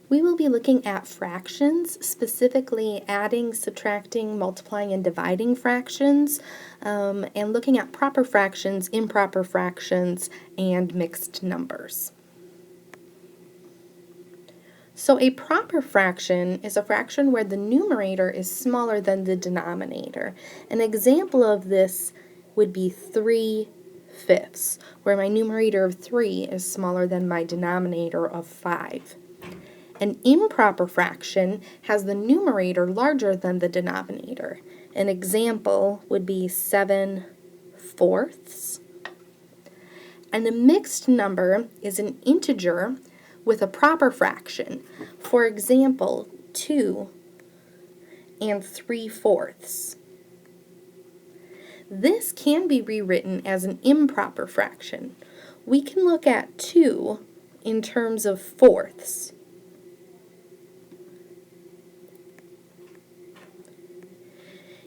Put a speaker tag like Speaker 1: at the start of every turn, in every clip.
Speaker 1: We will be looking at fractions, specifically adding, subtracting, multiplying, and dividing fractions, and looking at proper fractions, improper fractions, and mixed numbers. So a proper fraction is a fraction where the numerator is smaller than the denominator. An example of this would be 3/5, where my numerator of 3 is smaller than my denominator of 5. An improper fraction has the numerator larger than the denominator. An example would be 7/4. And a mixed number is an integer with a proper fraction. For example, 2 and 3/4. This can be rewritten as an improper fraction. We can look at 2 in terms of fourths.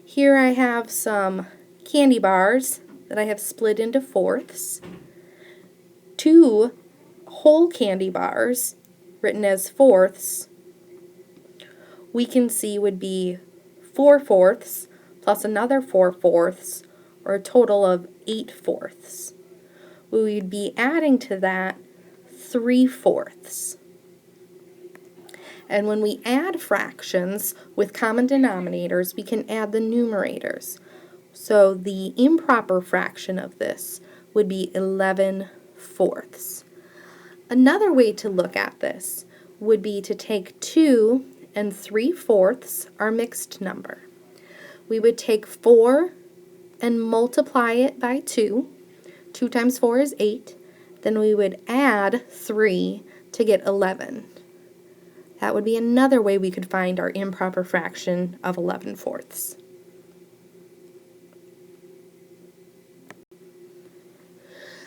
Speaker 1: Here I have some candy bars that I have split into fourths. 2 whole candy bars, written as fourths, we can see would be 4/4 plus another 4/4, or a total of 8/4. We would be adding to that 3/4. And when we add fractions with common denominators, we can add the numerators. So the improper fraction of this would be 11/4. Another way to look at this would be to take 2 and 3/4, our mixed number. We would take 4 and multiply it by 2. 2 times 4 is 8. Then we would add 3 to get 11. That would be another way we could find our improper fraction of 11/4.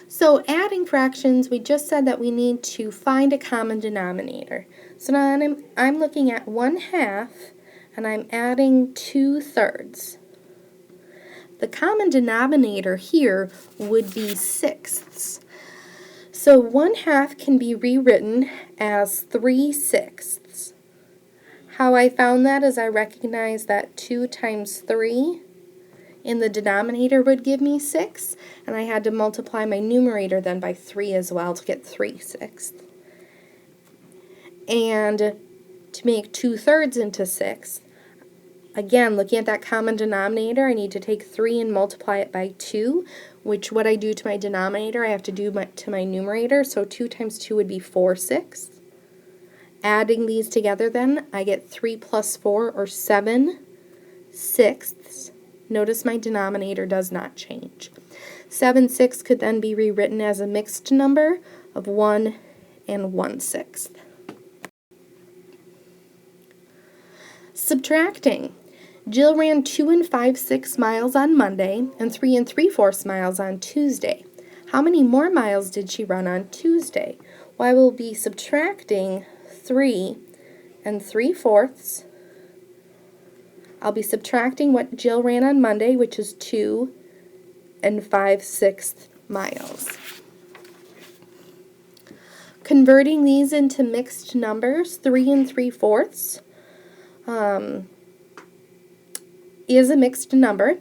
Speaker 1: So adding fractions, we just said that we need to find a common denominator. So now I'm looking at 1/2 and I'm adding 2/3. The common denominator here would be sixths. So 1/2 can be rewritten as 3/6. How I found that is I recognized that 2 times 3 in the denominator would give me 6, and I had to multiply my numerator then by 3 as well to get 3/6. And to make 2/3 into 6, again, looking at that common denominator, I need to take 3 and multiply it by 2, which what I do to my denominator, I have to do to my numerator, so 2 times 2 would be 4/6. Adding these together then, I get 3 plus 4, or 7/6. Notice my denominator does not change. 7/6 could then be rewritten as a mixed number of 1 and 1/6. Subtracting. Jill ran 2 5/6 miles on Monday and 3 3/4 miles on Tuesday. How many more miles did she run on Tuesday? Well, I will be subtracting 3 3/4. I'll be subtracting what Jill ran on Monday, which is 2 5/6 miles. Converting these into mixed numbers, 3 3/4 is a mixed number.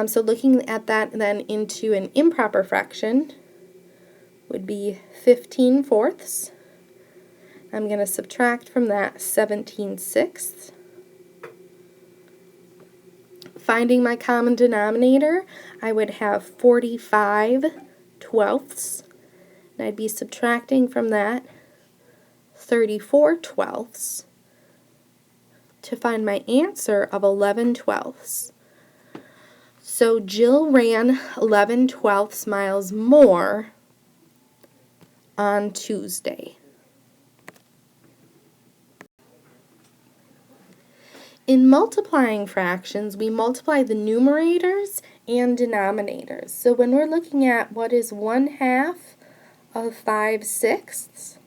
Speaker 1: So looking at that then into an improper fraction would be 15/4. I'm going to subtract from that 17/6. Finding my common denominator, I would have 45/12. And I'd be subtracting from that 34/12 to find my answer of 11/12. So Jill ran 11/12 miles more on Tuesday. In multiplying fractions, we multiply the numerators and denominators. So when we're looking at what is 1/2 of 5/6,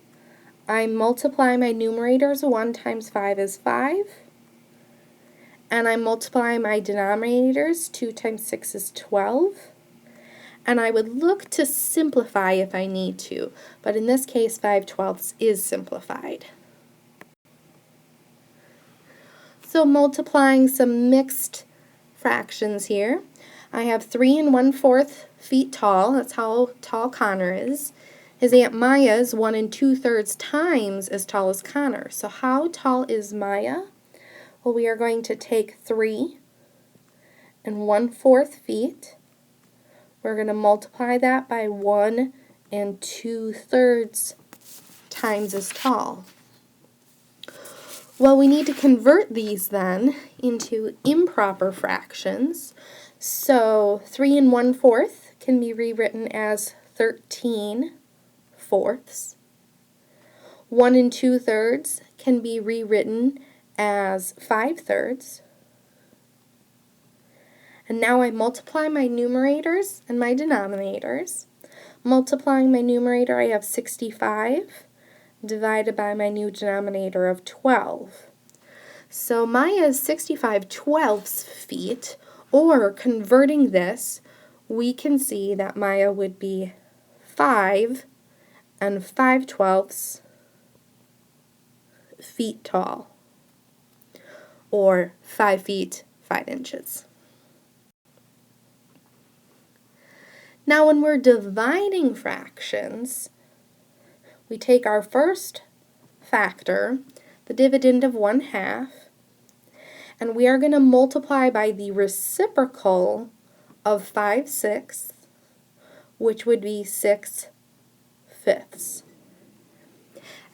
Speaker 1: I multiply my numerators. 1 times 5 is 5. And I multiply my denominators. 2 times 6 is 12. And I would look to simplify if I need to. But in this case, 5/12 is simplified. So multiplying some mixed fractions here. I have 3 1/4 feet tall. That's how tall Connor is. His Aunt Maya is 1 2/3 times as tall as Connor. So how tall is Maya? Well, we are going to take 3 1/4 feet. We're going to multiply that by 1 2/3 times as tall. Well, we need to convert these then into improper fractions. So 3 1/4 can be rewritten as 13 fourths. 1 2/3 can be rewritten as 5/3. And now I multiply my numerators and my denominators. Multiplying my numerator, I have 65 divided by my new denominator of 12. So Maya is 65/12 feet, or converting this, we can see that Maya would be 5 5/12 feet tall, or 5 feet 5 inches. Now when we're dividing fractions, we take our first factor, the dividend of 1/2, and we are going to multiply by the reciprocal of 5/6, which would be 6/5.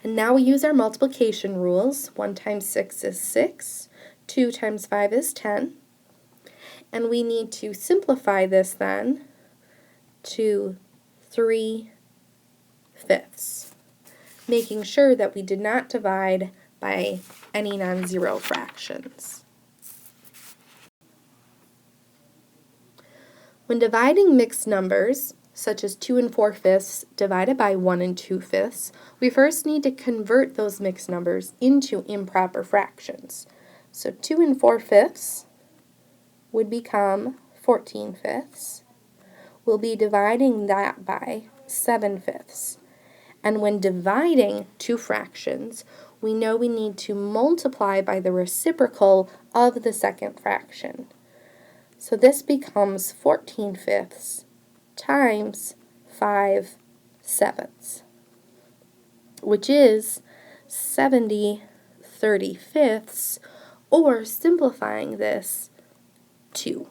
Speaker 1: And now we use our multiplication rules. 1 times 6 is 6, 2 times 5 is 10, and we need to simplify this then to 3/5, making sure that we did not divide by any non-zero fractions. When dividing mixed numbers, such as 2 4/5 divided by 1 2/5, we first need to convert those mixed numbers into improper fractions. So 2 4/5 would become 14/5. We'll be dividing that by 7/5. And when dividing two fractions, we know we need to multiply by the reciprocal of the second fraction. So this becomes 14/5 times 5/7, which is 70/35, or simplifying this, 2.